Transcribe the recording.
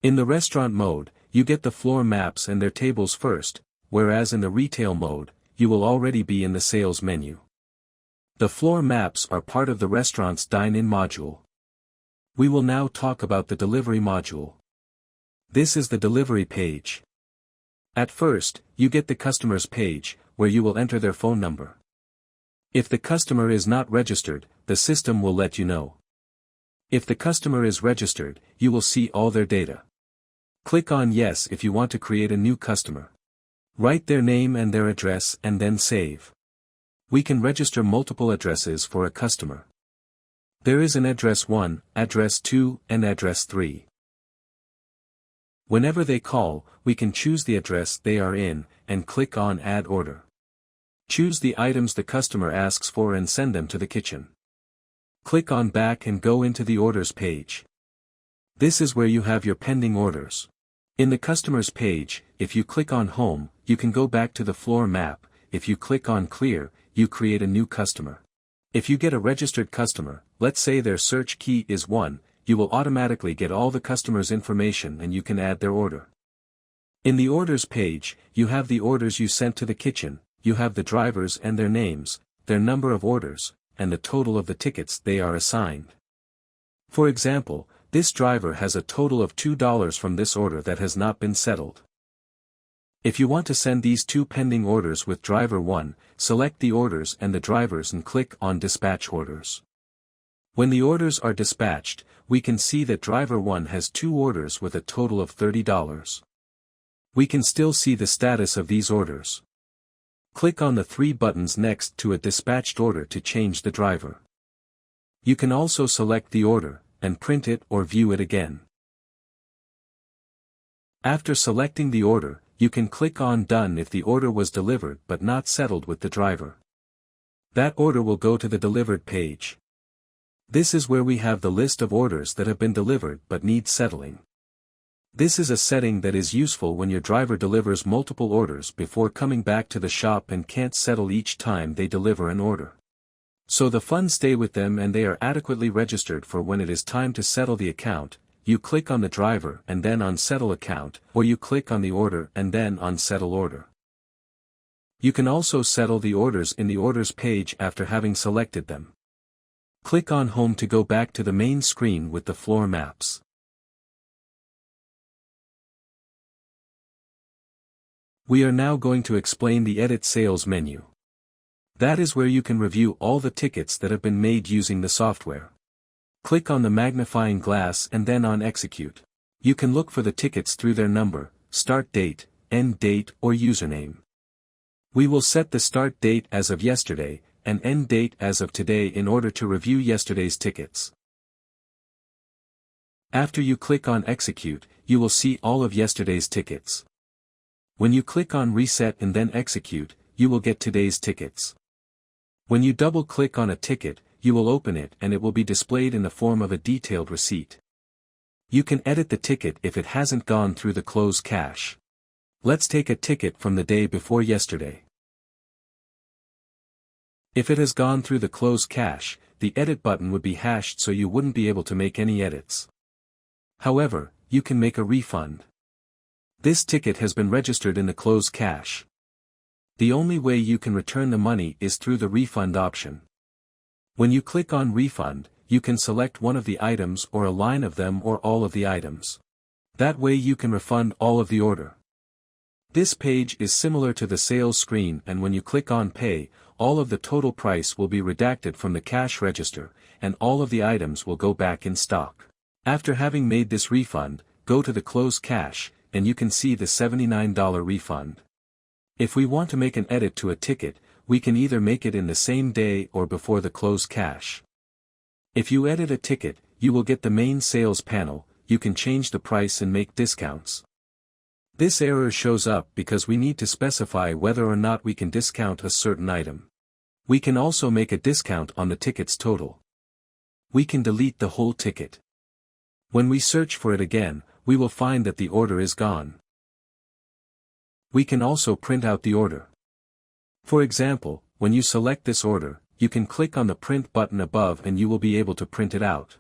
In the restaurant mode, you get the floor maps and their tables first, whereas in the retail mode, you will already be in the sales menu. The floor maps are part of the restaurant's dine-in module. We will now talk about the delivery module. This is the delivery page. At first, you get the customer's page, where you will enter their phone number. If the customer is not registered, the system will let you know. If the customer is registered, you will see all their data. Click on Yes if you want to create a new customer. Write their name and their address and then save. We can register multiple addresses for a customer. There is an address 1, address 2, and address 3. Whenever they call, we can choose the address they are in, and click on Add Order. Choose the items the customer asks for and send them to the kitchen. Click on Back and go into the Orders page. This is where you have your pending orders. In the Customers page, if you click on Home, you can go back to the floor map. If you click on Clear, you create a new customer. If you get a registered customer, let's say their search key is 1, you will automatically get all the customer's information and you can add their order. In the Orders page, you have the orders you sent to the kitchen, you have the drivers and their names, their number of orders, and the total of the tickets they are assigned. For example, this driver has a total of $2 from this order that has not been settled. If you want to send these 2 pending orders with driver 1, select the orders and the drivers and click on Dispatch Orders. When the orders are dispatched, we can see that driver 1 has 2 orders with a total of $30. We can still see the status of these orders. Click on the 3 buttons next to a dispatched order to change the driver. You can also select the order, and print it or view it again. After selecting the order, you can click on Done if the order was delivered but not settled with the driver. That order will go to the Delivered page. This is where we have the list of orders that have been delivered but need settling. This is a setting that is useful when your driver delivers multiple orders before coming back to the shop and can't settle each time they deliver an order. So the funds stay with them and they are adequately registered for when it is time to settle the account. You click on the driver and then on Settle Account, or you click on the order and then on Settle Order. You can also settle the orders in the Orders page after having selected them. Click on Home to go back to the main screen with the floor maps. We are now going to explain the Edit Sales menu. That is where you can review all the tickets that have been made using the software. Click on the magnifying glass and then on Execute. You can look for the tickets through their number, start date, end date or username. We will set the start date as of yesterday, and end date as of today in order to review yesterday's tickets. After you click on Execute, you will see all of yesterday's tickets. When you click on Reset and then Execute, you will get today's tickets. When you double-click on a ticket, you will open it and it will be displayed in the form of a detailed receipt. You can edit the ticket if it hasn't gone through the close cache. Let's take a ticket from the day before yesterday. If it has gone through the close cache, the edit button would be hashed so you wouldn't be able to make any edits. However, you can make a refund. This ticket has been registered in the close cache. The only way you can return the money is through the refund option. When you click on Refund, you can select one of the items or a line of them or all of the items. That way you can refund all of the order. This page is similar to the sales screen, and when you click on Pay, all of the total price will be redacted from the cash register, and all of the items will go back in stock. After having made this refund, go to the close cache, and you can see the $79 refund. If we want to make an edit to a ticket, we can either make it in the same day or before the close cache. If you edit a ticket, you will get the main sales panel. You can change the price and make discounts. This error shows up because we need to specify whether or not we can discount a certain item. We can also make a discount on the ticket's total. We can delete the whole ticket. When we search for it again, we will find that the order is gone. We can also print out the order. For example, when you select this order, you can click on the print button above and you will be able to print it out.